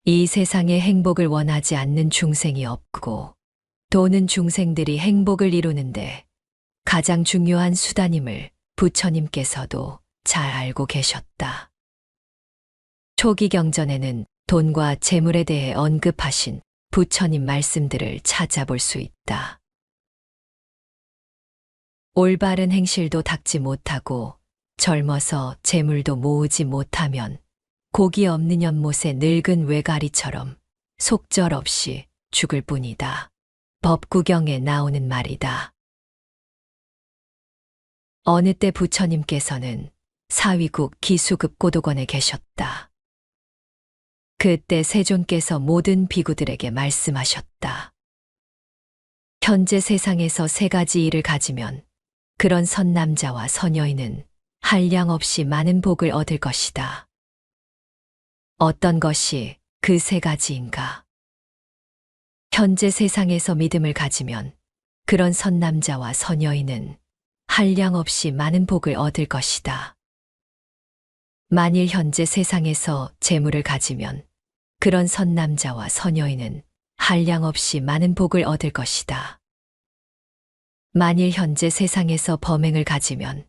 이 세상에 행복을 원하지 않는 중생이 없고, 돈은 중생들이 행복을 이루는데 가장 중요한 수단임을 부처님께서도 잘 알고 계셨다. 초기 경전에는 돈과 재물에 대해 언급하신 부처님 말씀들을 찾아볼 수 있다. 올바른 행실도 닦지 못하고 젊어서 재물도 모으지 못하면 고기 없는 연못의 늙은 외가리처럼 속절없이 죽을 뿐이다. 법구경에 나오는 말이다. 어느 때 부처님께서는 사위국 기수급 고도관에 계셨다. 그때 세존께서 모든 비구들에게 말씀하셨다. 현재 세상에서 세 가지 일을 가지면 그런 선남자와 선여인은 한량없이 많은 복을 얻을 것이다. 어떤 것이 그 세 가지인가? 현재 세상에서 믿음을 가지면 그런 선남자와 선여인은 한량없이 많은 복을 얻을 것이다. 만일 현재 세상에서 재물을 가지면 그런 선남자와 선여인은 한량없이 많은 복을 얻을 것이다. 만일 현재 세상에서 범행을 가지면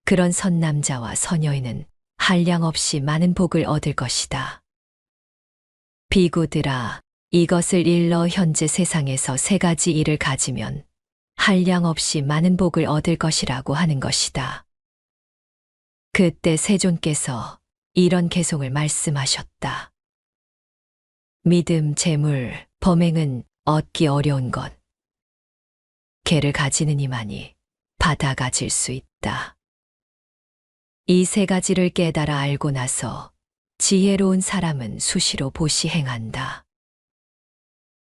그런 선남자와 선여인은 한량없이 많은 복을 얻을 것이다. 비구들아, 이것을 일러 현재 세상에서 세 가지 일을 가지면 한량없이 많은 복을 얻을 것이라고 하는 것이다. 그때 세존께서 이런 개송을 말씀하셨다. 믿음, 재물, 범행은 얻기 어려운 것. 개를 가지는 이만이 받아 가질 수 있다. 이 세 가지를 깨달아 알고 나서 지혜로운 사람은 수시로 보시행한다.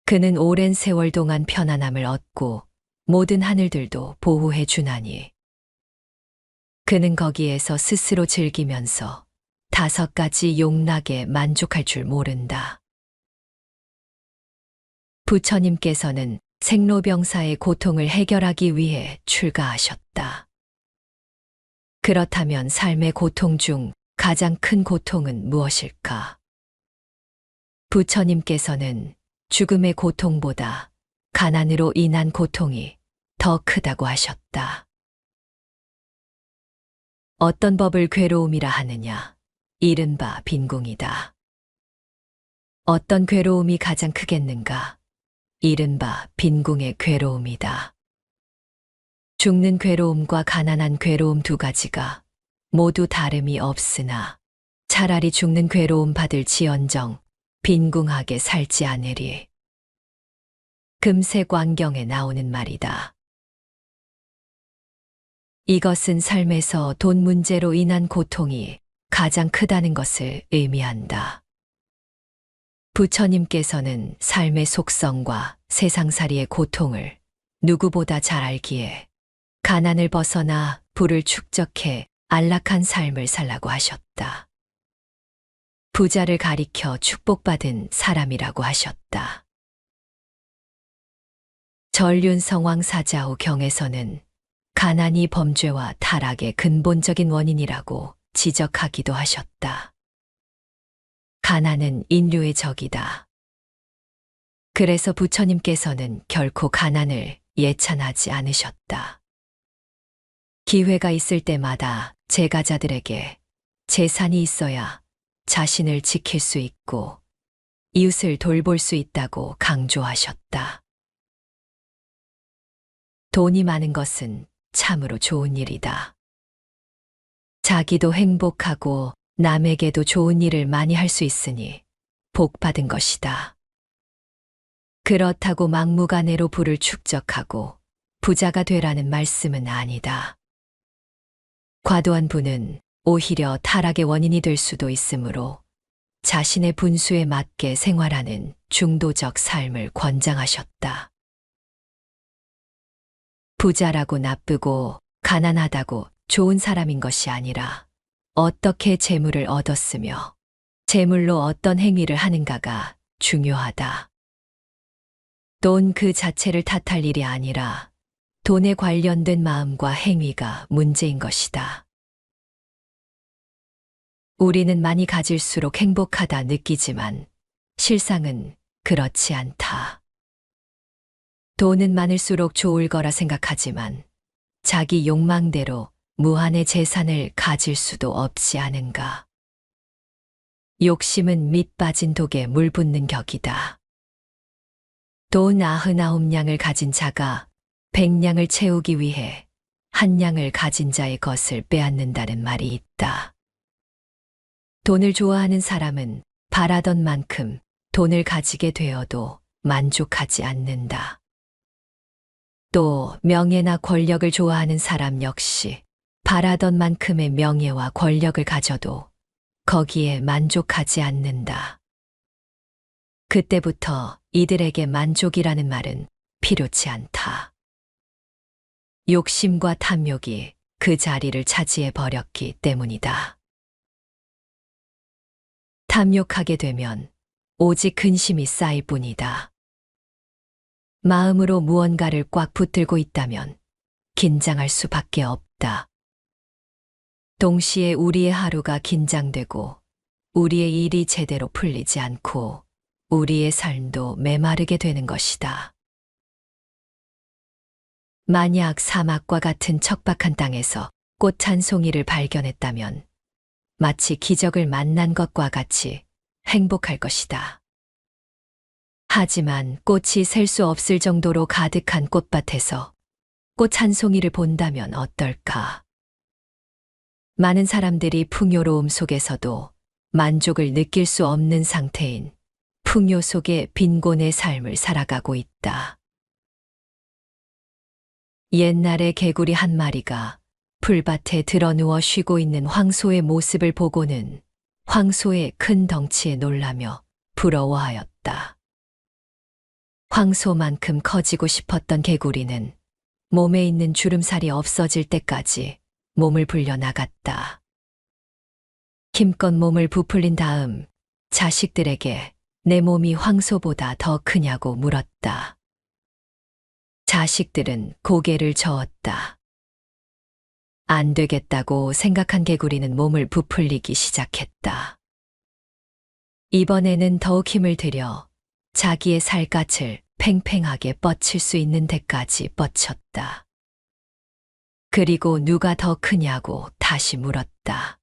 그는 오랜 세월 동안 편안함을 얻고 모든 하늘들도 보호해 주나니 그는 거기에서 스스로 즐기면서 5가지 용락에 만족할 줄 모른다. 부처님께서는 생로병사의 고통을 해결하기 위해 출가하셨다. 그렇다면 삶의 고통 중 가장 큰 고통은 무엇일까? 부처님께서는 죽음의 고통보다 가난으로 인한 고통이 더 크다고 하셨다. 어떤 법을 괴로움이라 하느냐? 이른바 빈궁이다. 어떤 괴로움이 가장 크겠는가? 이른바 빈궁의 괴로움이다. 죽는 괴로움과 가난한 괴로움 두 가지가 모두 다름이 없으나 차라리 죽는 괴로움 받을 지언정 빈궁하게 살지 않으리. 금세광경에 나오는 말이다. 이것은 삶에서 돈 문제로 인한 고통이 가장 크다는 것을 의미한다. 부처님께서는 삶의 속성과 세상살이의 고통을 누구보다 잘 알기에 가난을 벗어나 부를 축적해 안락한 삶을 살라고 하셨다. 부자를 가리켜 축복받은 사람이라고 하셨다. 전륜성왕사자후 경에서는 가난이 범죄와 타락의 근본적인 원인이라고 지적하기도 하셨다. 가난은 인류의 적이다. 그래서 부처님께서는 결코 가난을 예찬하지 않으셨다. 기회가 있을 때마다 제가자들에게 재산이 있어야 자신을 지킬 수 있고 이웃을 돌볼 수 있다고 강조하셨다. 돈이 많은 것은 참으로 좋은 일이다. 자기도 행복하고 남에게도 좋은 일을 많이 할 수 있으니 복 받은 것이다. 그렇다고 막무가내로 부를 축적하고 부자가 되라는 말씀은 아니다. 과도한 부는 오히려 타락의 원인이 될 수도 있으므로 자신의 분수에 맞게 생활하는 중도적 삶을 권장하셨다. 부자라고 나쁘고 가난하다고 좋은 사람인 것이 아니라 어떻게 재물을 얻었으며 재물로 어떤 행위를 하는가가 중요하다. 돈 그 자체를 탓할 일이 아니라 돈에 관련된 마음과 행위가 문제인 것이다. 우리는 많이 가질수록 행복하다 느끼지만 실상은 그렇지 않다. 돈은 많을수록 좋을 거라 생각하지만 자기 욕망대로 무한의 재산을 가질 수도 없지 않은가. 욕심은 밑 빠진 독에 물 붓는 격이다. 돈 99냥을 가진 자가 100냥을 채우기 위해 1냥을 가진 자의 것을 빼앗는다는 말이 있다. 돈을 좋아하는 사람은 바라던 만큼 돈을 가지게 되어도 만족하지 않는다. 또 명예나 권력을 좋아하는 사람 역시 바라던 만큼의 명예와 권력을 가져도 거기에 만족하지 않는다. 그때부터 이들에게 만족이라는 말은 필요치 않다. 욕심과 탐욕이 그 자리를 차지해 버렸기 때문이다. 탐욕하게 되면 오직 근심이 쌓일 뿐이다. 마음으로 무언가를 꽉 붙들고 있다면 긴장할 수밖에 없다. 동시에 우리의 하루가 긴장되고 우리의 일이 제대로 풀리지 않고 우리의 삶도 메마르게 되는 것이다. 만약 사막과 같은 척박한 땅에서 꽃 한 송이를 발견했다면 마치 기적을 만난 것과 같이 행복할 것이다. 하지만 꽃이 셀 수 없을 정도로 가득한 꽃밭에서 꽃 한 송이를 본다면 어떨까? 많은 사람들이 풍요로움 속에서도 만족을 느낄 수 없는 상태인 풍요 속의 빈곤의 삶을 살아가고 있다. 옛날에 개구리 한 마리가 풀밭에 드러누워 쉬고 있는 황소의 모습을 보고는 황소의 큰 덩치에 놀라며 부러워하였다. 황소만큼 커지고 싶었던 개구리는 몸에 있는 주름살이 없어질 때까지 몸을 불려나갔다. 힘껏 몸을 부풀린 다음 자식들에게 내 몸이 황소보다 더 크냐고 물었다. 자식들은 고개를 저었다. 안 되겠다고 생각한 개구리는 몸을 부풀리기 시작했다. 이번에는 더욱 힘을 들여 자기의 살갗을 팽팽하게 뻗칠 수 있는 데까지 뻗쳤다. 그리고 누가 더 크냐고 다시 물었다.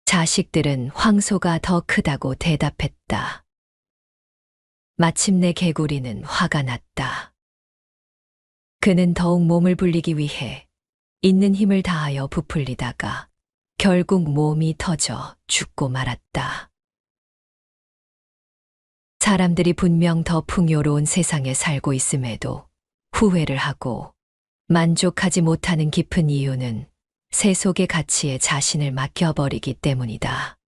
자식들은 황소가 더 크다고 대답했다. 마침내 개구리는 화가 났다. 그는 더욱 몸을 불리기 위해 있는 힘을 다하여 부풀리다가 결국 몸이 터져 죽고 말았다. 사람들이 분명 더 풍요로운 세상에 살고 있음에도 후회를 하고 만족하지 못하는 깊은 이유는 세속의 가치에 자신을 맡겨버리기 때문이다.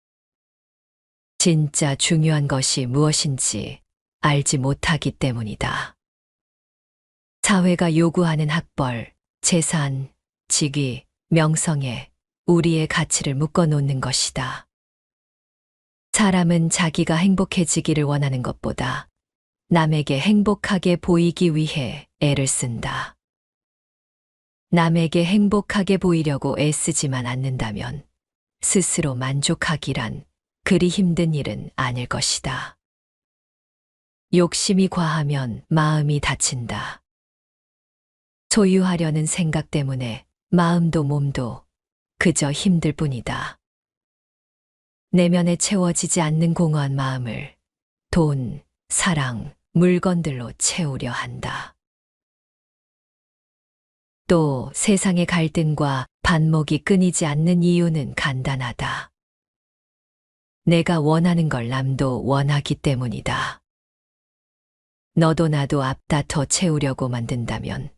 진짜 중요한 것이 무엇인지 알지 못하기 때문이다. 사회가 요구하는 학벌, 재산, 직위, 명성에 우리의 가치를 묶어놓는 것이다. 사람은 자기가 행복해지기를 원하는 것보다 남에게 행복하게 보이기 위해 애를 쓴다. 남에게 행복하게 보이려고 애쓰지만 않는다면 스스로 만족하기란 그리 힘든 일은 아닐 것이다. 욕심이 과하면 마음이 다친다. 소유하려는 생각 때문에 마음도 몸도 그저 힘들 뿐이다. 내면에 채워지지 않는 공허한 마음을 돈, 사랑, 물건들로 채우려 한다. 또 세상의 갈등과 반목이 끊이지 않는 이유는 간단하다. 내가 원하는 걸 남도 원하기 때문이다. 너도 나도 앞다퉈 채우려고 만든다면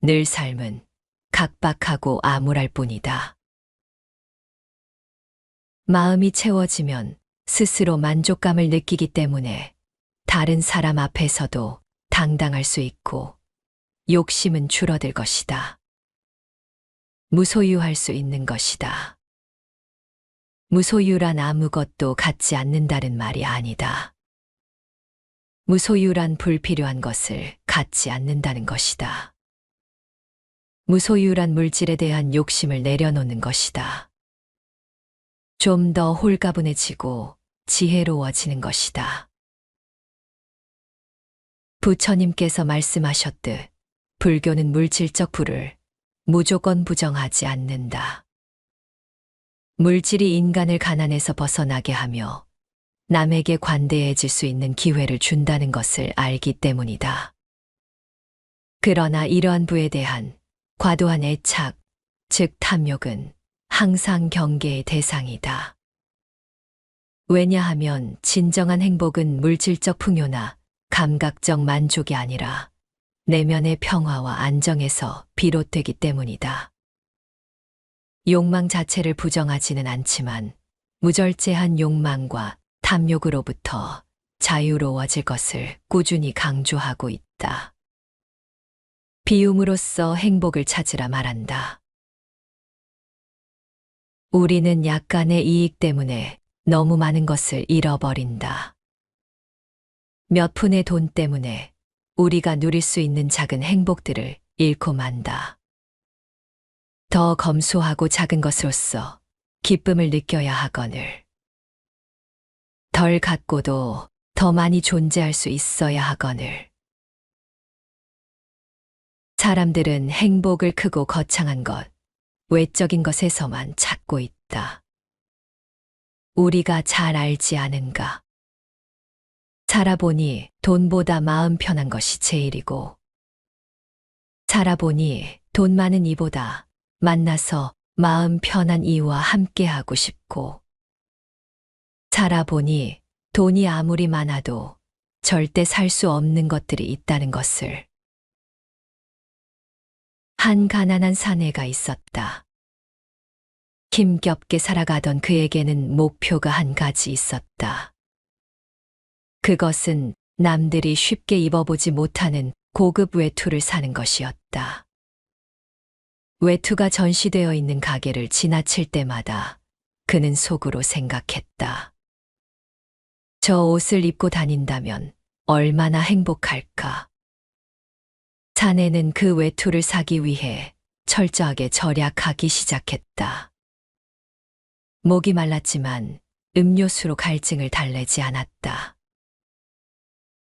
늘 삶은 각박하고 암울할 뿐이다. 마음이 채워지면 스스로 만족감을 느끼기 때문에 다른 사람 앞에서도 당당할 수 있고 욕심은 줄어들 것이다. 무소유할 수 있는 것이다. 무소유란 아무것도 갖지 않는다는 말이 아니다. 무소유란 불필요한 것을 갖지 않는다는 것이다. 무소유란 물질에 대한 욕심을 내려놓는 것이다. 좀 더 홀가분해지고 지혜로워지는 것이다. 부처님께서 말씀하셨듯 불교는 물질적 부를 무조건 부정하지 않는다. 물질이 인간을 가난에서 벗어나게 하며 남에게 관대해질 수 있는 기회를 준다는 것을 알기 때문이다. 그러나 이러한 부에 대한 과도한 애착, 즉 탐욕은 항상 경계의 대상이다. 왜냐하면 진정한 행복은 물질적 풍요나 감각적 만족이 아니라 내면의 평화와 안정에서 비롯되기 때문이다. 욕망 자체를 부정하지는 않지만 무절제한 욕망과 탐욕으로부터 자유로워질 것을 꾸준히 강조하고 있다. 비움으로써 행복을 찾으라 말한다. 우리는 약간의 이익 때문에 너무 많은 것을 잃어버린다. 몇 푼의 돈 때문에 우리가 누릴 수 있는 작은 행복들을 잃고 만다. 더 검소하고 작은 것으로서 기쁨을 느껴야 하거늘 덜 갖고도 더 많이 존재할 수 있어야 하거늘 사람들은 행복을 크고 거창한 것, 외적인 것에서만 찾고 있다. 우리가 잘 알지 않은가? 살아보니 돈보다 마음 편한 것이 제일이고, 살아보니 돈 많은 이보다 만나서 마음 편한 이와 함께하고 싶고, 살아보니 돈이 아무리 많아도 절대 살 수 없는 것들이 있다는 것을. 한 가난한 사내가 있었다. 힘겹게 살아가던 그에게는 목표가 한 가지 있었다. 그것은 남들이 쉽게 입어보지 못하는 고급 외투를 사는 것이었다. 외투가 전시되어 있는 가게를 지나칠 때마다 그는 속으로 생각했다. 저 옷을 입고 다닌다면 얼마나 행복할까? 사내는 그 외투를 사기 위해 철저하게 절약하기 시작했다. 목이 말랐지만 음료수로 갈증을 달래지 않았다.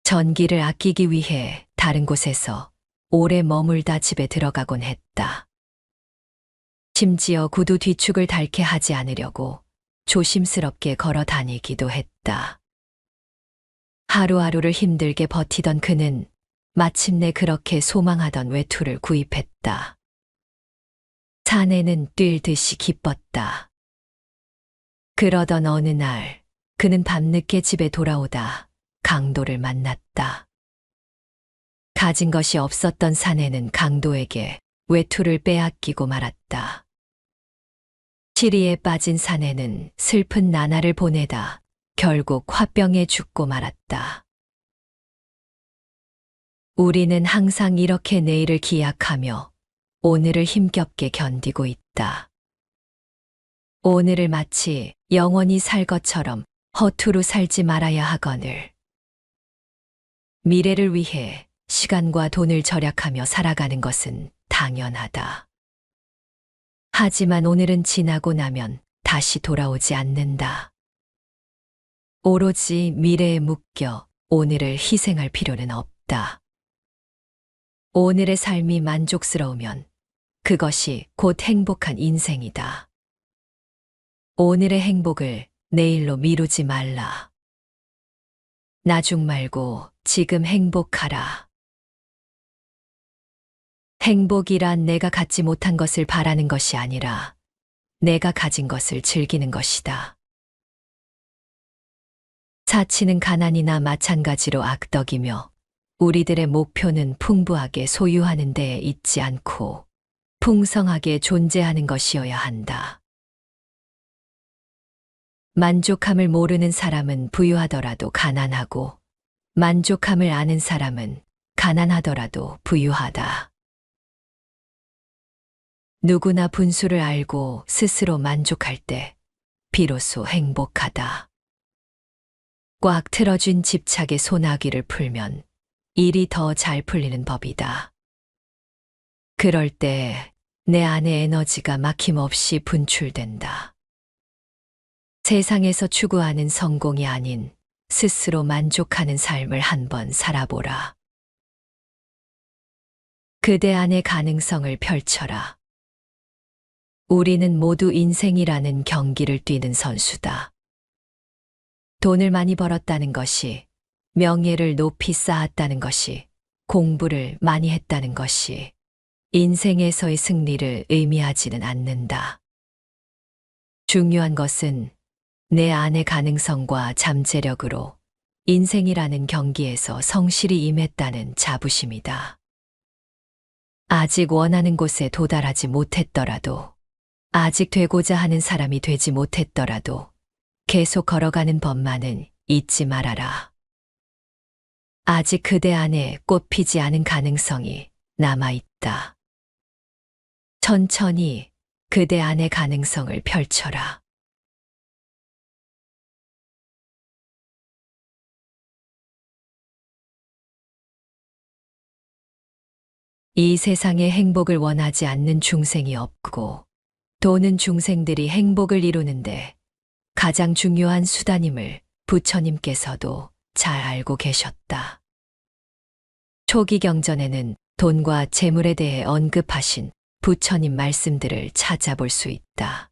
전기를 아끼기 위해 다른 곳에서 오래 머물다 집에 들어가곤 했다. 심지어 구두 뒤축을 닳게 하지 않으려고 조심스럽게 걸어 다니기도 했다. 하루하루를 힘들게 버티던 그는 마침내 그렇게 소망하던 외투를 구입했다. 사내는 뛸 듯이 기뻤다. 그러던 어느 날 그는 밤늦게 집에 돌아오다 강도를 만났다. 가진 것이 없었던 사내는 강도에게 외투를 빼앗기고 말았다. 시리에 빠진 사내는 슬픈 나날을 보내다 결국 화병에 죽고 말았다. 우리는 항상 이렇게 내일을 기약하며 오늘을 힘겹게 견디고 있다. 오늘을 마치 영원히 살 것처럼 허투루 살지 말아야 하거늘. 미래를 위해 시간과 돈을 절약하며 살아가는 것은 당연하다. 하지만 오늘은 지나고 나면 다시 돌아오지 않는다. 오로지 미래에 묶여 오늘을 희생할 필요는 없다. 오늘의 삶이 만족스러우면 그것이 곧 행복한 인생이다. 오늘의 행복을 내일로 미루지 말라. 나중 말고 지금 행복하라. 행복이란 내가 갖지 못한 것을 바라는 것이 아니라 내가 가진 것을 즐기는 것이다. 사치는 가난이나 마찬가지로 악덕이며 우리들의 목표는 풍부하게 소유하는 데에 있지 않고 풍성하게 존재하는 것이어야 한다. 만족함을 모르는 사람은 부유하더라도 가난하고 만족함을 아는 사람은 가난하더라도 부유하다. 누구나 분수를 알고 스스로 만족할 때 비로소 행복하다. 꽉 틀어진 집착의 소나기를 풀면 일이 더 잘 풀리는 법이다. 그럴 때 내 안의 에너지가 막힘없이 분출된다. 세상에서 추구하는 성공이 아닌 스스로 만족하는 삶을 한번 살아보라. 그대 안의 가능성을 펼쳐라. 우리는 모두 인생이라는 경기를 뛰는 선수다. 돈을 많이 벌었다는 것이, 명예를 높이 쌓았다는 것이, 공부를 많이 했다는 것이 인생에서의 승리를 의미하지는 않는다. 중요한 것은 내 안의 가능성과 잠재력으로 인생이라는 경기에서 성실히 임했다는 자부심이다. 아직 원하는 곳에 도달하지 못했더라도, 아직 되고자 하는 사람이 되지 못했더라도 계속 걸어가는 법만은 잊지 말아라. 아직 그대 안에 꽃 피지 않은 가능성이 남아있다. 천천히 그대 안의 가능성을 펼쳐라. 이 세상에 행복을 원하지 않는 중생이 없고, 돈은 중생들이 행복을 이루는데 가장 중요한 수단임을 부처님께서도 잘 알고 계셨다. 초기 경전에는 돈과 재물에 대해 언급하신 부처님 말씀들을 찾아볼 수 있다.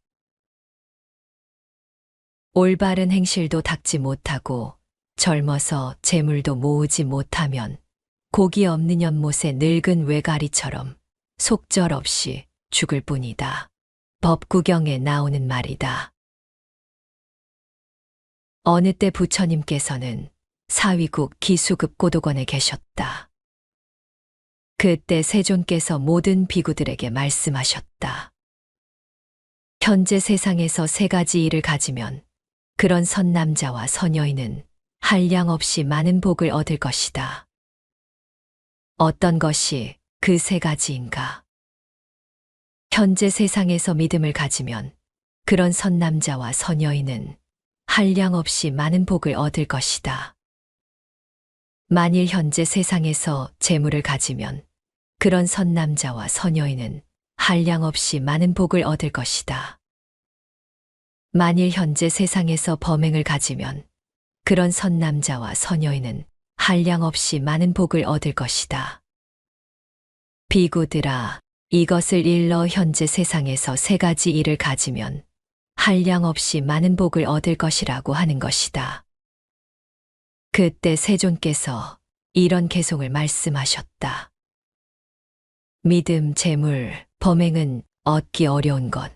올바른 행실도 닦지 못하고 젊어서 재물도 모으지 못하면 고기 없는 연못의 늙은 외가리처럼 속절없이 죽을 뿐이다. 법구경에 나오는 말이다. 어느 때 부처님께서는 사위국 기수급 고도관에 계셨다. 그때 세존께서 모든 비구들에게 말씀하셨다. 현재 세상에서 세 가지 일을 가지면 그런 선남자와 선여인은 한량없이 많은 복을 얻을 것이다. 어떤 것이 그 세 가지인가? 현재 세상에서 믿음을 가지면 그런 선남자와 선여인은 한량없이 많은 복을 얻을 것이다. 만일 현재 세상에서 재물을 가지면 그런 선남자와 선여인은 한량없이 많은 복을 얻을 것이다. 만일 현재 세상에서 범행을 가지면 그런 선남자와 선여인은 한량없이 많은 복을 얻을 것이다. 비구들아, 이것을 일러 현재 세상에서 세 가지 일을 가지면 한량없이 많은 복을 얻을 것이라고 하는 것이다. 그때 세존께서 이런 개송을 말씀하셨다. 믿음, 재물, 범행은 얻기 어려운 것.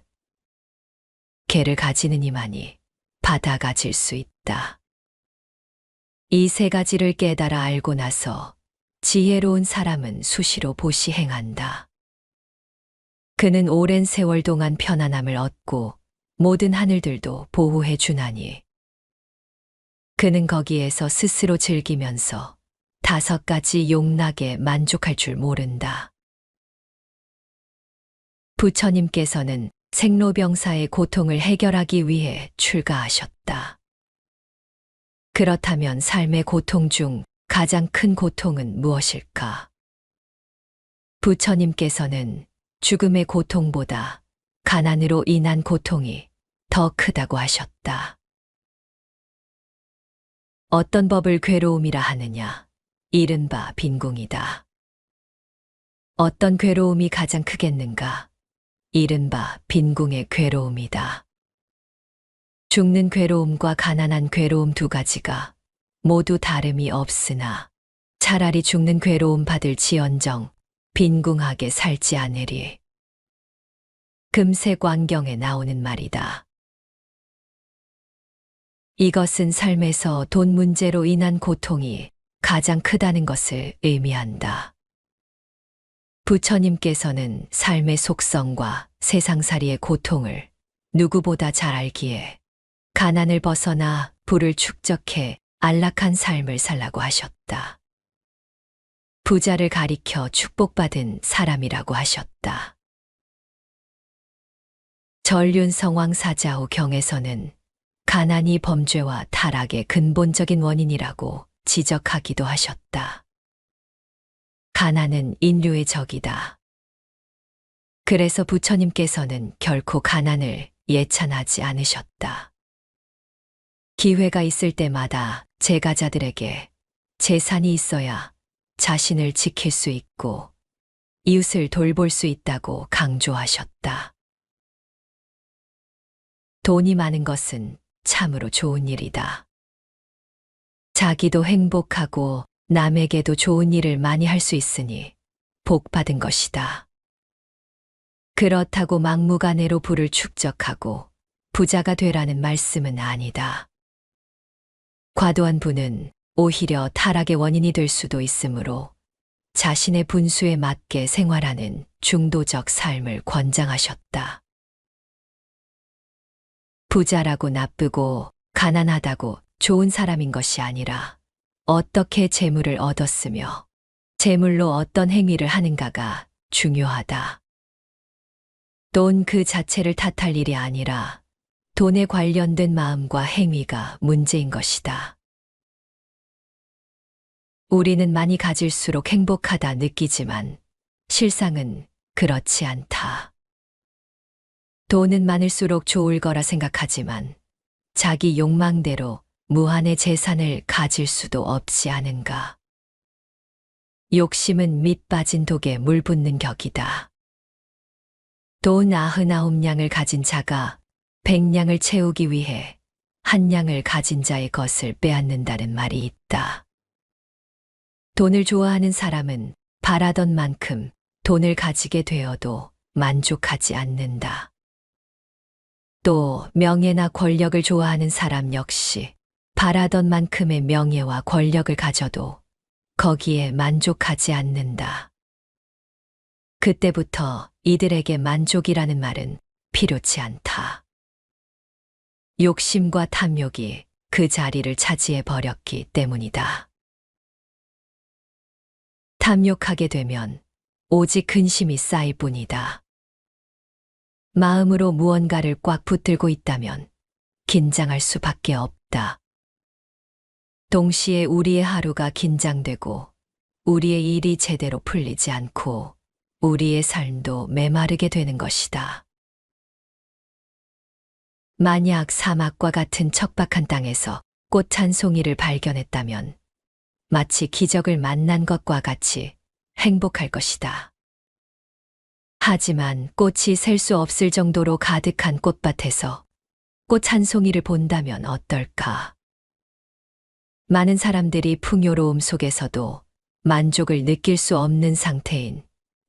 개를 가지는 이만이 받아 가질 수 있다. 이 세 가지를 깨달아 알고 나서 지혜로운 사람은 수시로 보시 행한다. 그는 오랜 세월 동안 편안함을 얻고 모든 하늘들도 보호해 주나니 그는 거기에서 스스로 즐기면서 5가지 용락에 만족할 줄 모른다. 부처님께서는 생로병사의 고통을 해결하기 위해 출가하셨다. 그렇다면 삶의 고통 중 가장 큰 고통은 무엇일까? 부처님께서는 죽음의 고통보다 가난으로 인한 고통이 더 크다고 하셨다. 어떤 법을 괴로움이라 하느냐? 이른바 빈궁이다. 어떤 괴로움이 가장 크겠는가? 이른바 빈궁의 괴로움이다. 죽는 괴로움과 가난한 괴로움 두 가지가 모두 다름이 없으나 차라리 죽는 괴로움 받을 지언정 빈궁하게 살지 않으리. 금세광경에 나오는 말이다. 이것은 삶에서 돈 문제로 인한 고통이 가장 크다는 것을 의미한다. 부처님께서는 삶의 속성과 세상살이의 고통을 누구보다 잘 알기에 가난을 벗어나 부를 축적해 안락한 삶을 살라고 하셨다. 부자를 가리켜 축복받은 사람이라고 하셨다. 전륜성왕사자후 경에서는 가난이 범죄와 타락의 근본적인 원인이라고 지적하기도 하셨다. 가난은 인류의 적이다. 그래서 부처님께서는 결코 가난을 예찬하지 않으셨다. 기회가 있을 때마다 제가자들에게 재산이 있어야 자신을 지킬 수 있고 이웃을 돌볼 수 있다고 강조하셨다. 돈이 많은 것은 참으로 좋은 일이다. 자기도 행복하고 남에게도 좋은 일을 많이 할 수 있으니 복 받은 것이다. 그렇다고 막무가내로 부를 축적하고 부자가 되라는 말씀은 아니다. 과도한 부는 오히려 타락의 원인이 될 수도 있으므로 자신의 분수에 맞게 생활하는 중도적 삶을 권장하셨다. 부자라고 나쁘고 가난하다고 좋은 사람인 것이 아니라 어떻게 재물을 얻었으며 재물로 어떤 행위를 하는가가 중요하다. 돈 그 자체를 탓할 일이 아니라 돈에 관련된 마음과 행위가 문제인 것이다. 우리는 많이 가질수록 행복하다 느끼지만 실상은 그렇지 않다. 돈은 많을수록 좋을 거라 생각하지만 자기 욕망대로 무한의 재산을 가질 수도 없지 않은가. 욕심은 밑 빠진 독에 물 붓는 격이다. 돈 99냥을 가진 자가 100냥을 채우기 위해 1냥을 가진 자의 것을 빼앗는다는 말이 있다. 돈을 좋아하는 사람은 바라던 만큼 돈을 가지게 되어도 만족하지 않는다. 또 명예나 권력을 좋아하는 사람 역시 바라던 만큼의 명예와 권력을 가져도 거기에 만족하지 않는다. 그때부터 이들에게 만족이라는 말은 필요치 않다. 욕심과 탐욕이 그 자리를 차지해 버렸기 때문이다. 탐욕하게 되면 오직 근심이 쌓일 뿐이다. 마음으로 무언가를 꽉 붙들고 있다면 긴장할 수밖에 없다. 동시에 우리의 하루가 긴장되고 우리의 일이 제대로 풀리지 않고 우리의 삶도 메마르게 되는 것이다. 만약 사막과 같은 척박한 땅에서 꽃 한 송이를 발견했다면 마치 기적을 만난 것과 같이 행복할 것이다. 하지만 꽃이 셀 수 없을 정도로 가득한 꽃밭에서 꽃 한 송이를 본다면 어떨까? 많은 사람들이 풍요로움 속에서도 만족을 느낄 수 없는 상태인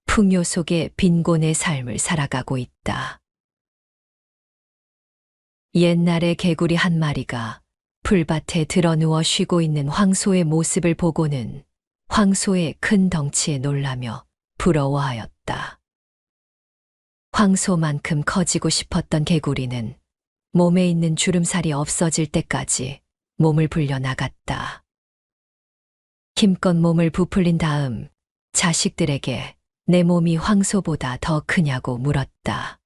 풍요 속의 빈곤의 삶을 살아가고 있다. 옛날에 개구리 한 마리가 풀밭에 드러누워 쉬고 있는 황소의 모습을 보고는 황소의 큰 덩치에 놀라며 부러워하였다. 황소만큼 커지고 싶었던 개구리는 몸에 있는 주름살이 없어질 때까지 몸을 불려나갔다. 힘껏 몸을 부풀린 다음 자식들에게 내 몸이 황소보다 더 크냐고 물었다.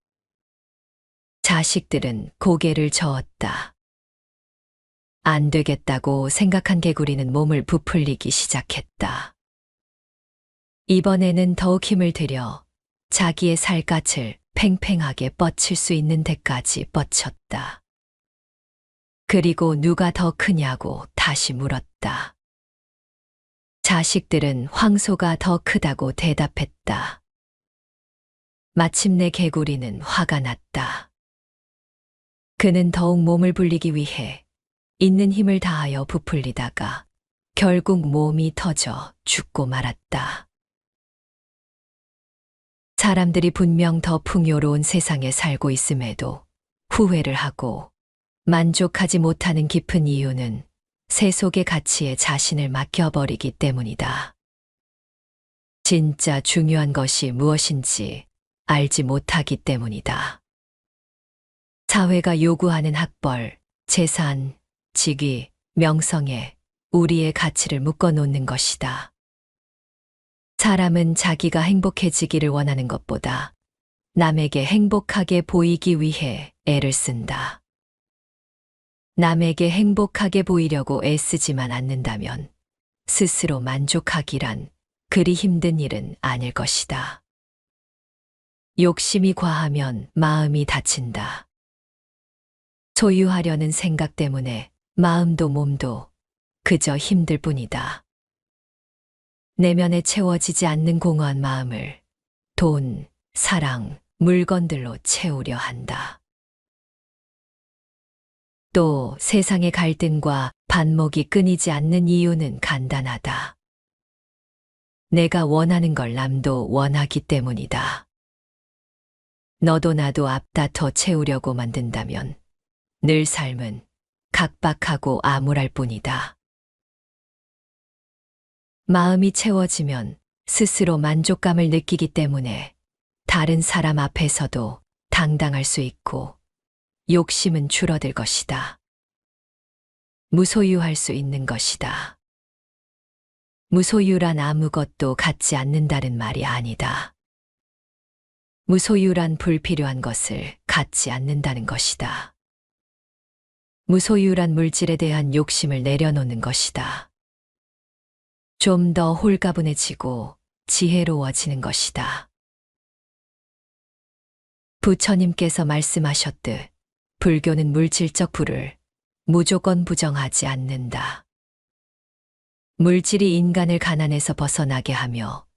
자식들은 고개를 저었다. 안 되겠다고 생각한 개구리는 몸을 부풀리기 시작했다. 이번에는 더욱 힘을 들여 자기의 살갗을 팽팽하게 뻗칠 수 있는 데까지 뻗쳤다. 그리고 누가 더 크냐고 다시 물었다. 자식들은 황소가 더 크다고 대답했다. 마침내 개구리는 화가 났다. 그는 더욱 몸을 불리기 위해 있는 힘을 다하여 부풀리다가 결국 몸이 터져 죽고 말았다. 사람들이 분명 더 풍요로운 세상에 살고 있음에도 후회를 하고 만족하지 못하는 깊은 이유는 세속의 가치에 자신을 맡겨버리기 때문이다. 진짜 중요한 것이 무엇인지 알지 못하기 때문이다. 사회가 요구하는 학벌, 재산, 직위, 명성에 우리의 가치를 묶어놓는 것이다. 사람은 자기가 행복해지기를 원하는 것보다 남에게 행복하게 보이기 위해 애를 쓴다. 남에게 행복하게 보이려고 애쓰지만 않는다면 스스로 만족하기란 그리 힘든 일은 아닐 것이다. 욕심이 과하면 마음이 다친다. 소유하려는 생각 때문에 마음도 몸도 그저 힘들 뿐이다. 내면에 채워지지 않는 공허한 마음을 돈, 사랑, 물건들로 채우려 한다. 또 세상의 갈등과 반목이 끊이지 않는 이유는 간단하다. 내가 원하는 걸 남도 원하기 때문이다. 너도 나도 앞다퉈 채우려고 만든다면 늘 삶은 각박하고 암울할 뿐이다. 마음이 채워지면 스스로 만족감을 느끼기 때문에 다른 사람 앞에서도 당당할 수 있고 욕심은 줄어들 것이다. 무소유할 수 있는 것이다. 무소유란 아무것도 갖지 않는다는 말이 아니다. 무소유란 불필요한 것을 갖지 않는다는 것이다. 무소유란 물질에 대한 욕심을 내려놓는 것이다. 좀 더 홀가분해지고 지혜로워지는 것이다. 부처님께서 말씀하셨듯 불교는 물질적 부를 무조건 부정하지 않는다. 물질이 인간을 가난에서 벗어나게 하며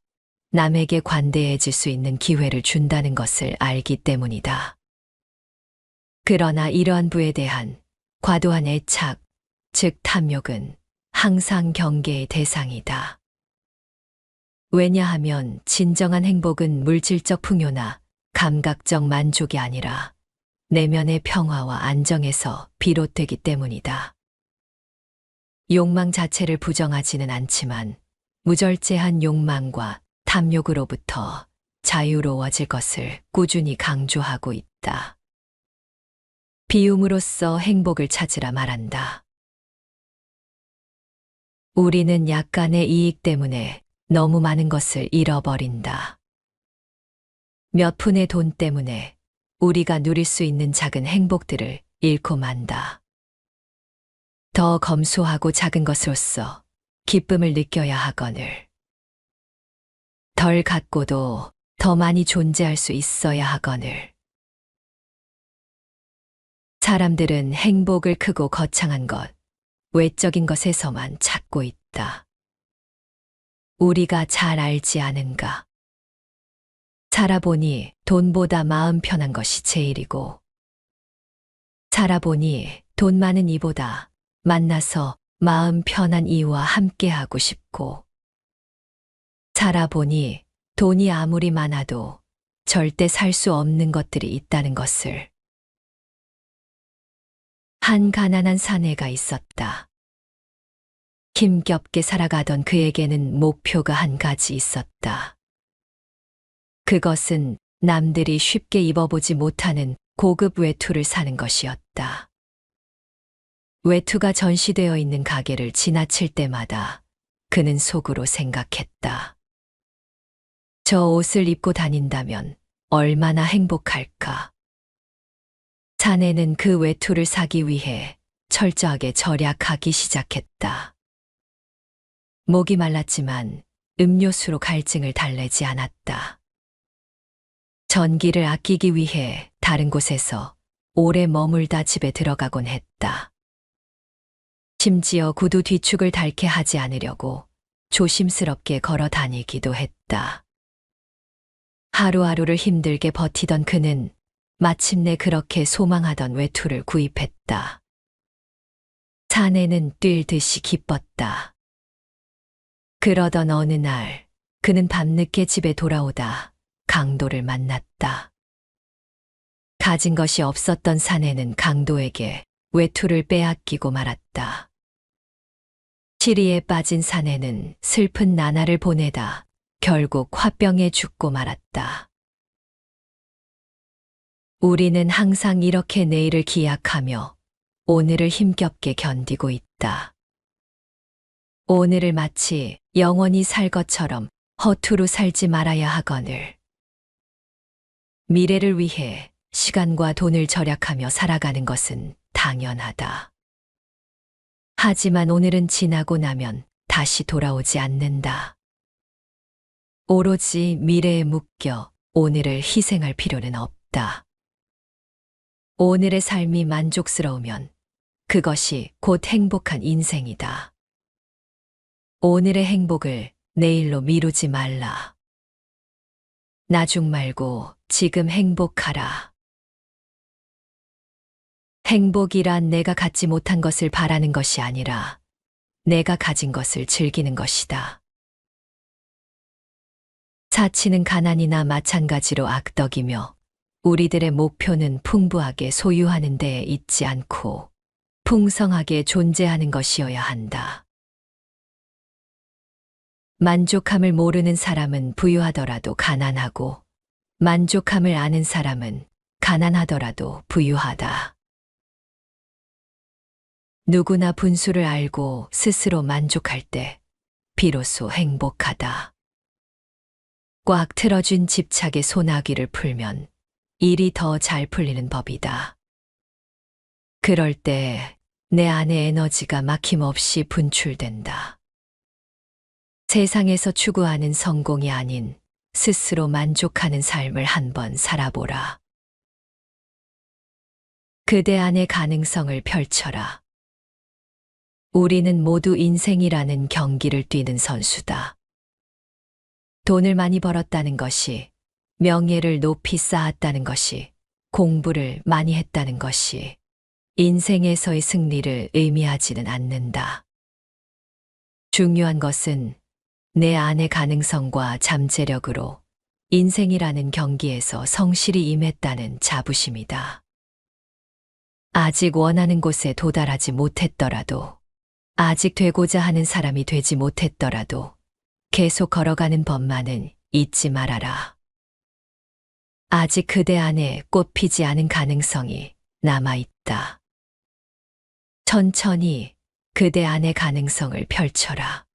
남에게 관대해질 수 있는 기회를 준다는 것을 알기 때문이다. 그러나 이러한 부에 대한 과도한 애착, 즉 탐욕은 항상 경계의 대상이다. 왜냐하면 진정한 행복은 물질적 풍요나 감각적 만족이 아니라 내면의 평화와 안정에서 비롯되기 때문이다. 욕망 자체를 부정하지는 않지만 무절제한 욕망과 탐욕으로부터 자유로워질 것을 꾸준히 강조하고 있다. 비움으로써 행복을 찾으라 말한다. 우리는 약간의 이익 때문에 너무 많은 것을 잃어버린다. 몇 푼의 돈 때문에 우리가 누릴 수 있는 작은 행복들을 잃고 만다. 더 검소하고 작은 것으로서 기쁨을 느껴야 하거늘. 덜 갖고도 더 많이 존재할 수 있어야 하거늘. 사람들은 행복을 크고 거창한 것, 외적인 것에서만 찾고 있다. 우리가 잘 알지 않은가? 살아보니 돈보다 마음 편한 것이 제일이고, 살아보니 돈 많은 이보다 만나서 마음 편한 이와 함께하고 싶고, 살아보니 돈이 아무리 많아도 절대 살 수 없는 것들이 있다는 것을. 한 가난한 사내가 있었다. 힘겹게 살아가던 그에게는 목표가 한 가지 있었다. 그것은 남들이 쉽게 입어보지 못하는 고급 외투를 사는 것이었다. 외투가 전시되어 있는 가게를 지나칠 때마다 그는 속으로 생각했다. 저 옷을 입고 다닌다면 얼마나 행복할까? 사내는 그 외투를 사기 위해 철저하게 절약하기 시작했다. 목이 말랐지만 음료수로 갈증을 달래지 않았다. 전기를 아끼기 위해 다른 곳에서 오래 머물다 집에 들어가곤 했다. 심지어 구두 뒤축을 닳게 하지 않으려고 조심스럽게 걸어 다니기도 했다. 하루하루를 힘들게 버티던 그는 마침내 그렇게 소망하던 외투를 구입했다. 사내는 뛸 듯이 기뻤다. 그러던 어느 날 그는 밤늦게 집에 돌아오다 강도를 만났다. 가진 것이 없었던 사내는 강도에게 외투를 빼앗기고 말았다. 시리에 빠진 사내는 슬픈 나날을 보내다 결국 화병에 죽고 말았다. 우리는 항상 이렇게 내일을 기약하며 오늘을 힘겹게 견디고 있다. 오늘을 마치 영원히 살 것처럼 허투루 살지 말아야 하거늘. 미래를 위해 시간과 돈을 절약하며 살아가는 것은 당연하다. 하지만 오늘은 지나고 나면 다시 돌아오지 않는다. 오로지 미래에 묶여 오늘을 희생할 필요는 없다. 오늘의 삶이 만족스러우면 그것이 곧 행복한 인생이다. 오늘의 행복을 내일로 미루지 말라. 나중 말고 지금 행복하라. 행복이란 내가 갖지 못한 것을 바라는 것이 아니라 내가 가진 것을 즐기는 것이다. 사치는 가난이나 마찬가지로 악덕이며 우리들의 목표는 풍부하게 소유하는 데에 있지 않고 풍성하게 존재하는 것이어야 한다. 만족함을 모르는 사람은 부유하더라도 가난하고 만족함을 아는 사람은 가난하더라도 부유하다. 누구나 분수를 알고 스스로 만족할 때 비로소 행복하다. 꽉 틀어준 집착의 소나기를 풀면 일이 더 잘 풀리는 법이다. 그럴 때 내 안의 에너지가 막힘없이 분출된다. 세상에서 추구하는 성공이 아닌 스스로 만족하는 삶을 한번 살아보라. 그대 안의 가능성을 펼쳐라. 우리는 모두 인생이라는 경기를 뛰는 선수다. 돈을 많이 벌었다는 것이, 명예를 높이 쌓았다는 것이, 공부를 많이 했다는 것이 인생에서의 승리를 의미하지는 않는다. 중요한 것은 내 안의 가능성과 잠재력으로 인생이라는 경기에서 성실히 임했다는 자부심이다. 아직 원하는 곳에 도달하지 못했더라도, 아직 되고자 하는 사람이 되지 못했더라도 계속 걸어가는 법만은 잊지 말아라. 아직 그대 안에 꽃 피지 않은 가능성이 남아있다. 천천히 그대 안의 가능성을 펼쳐라.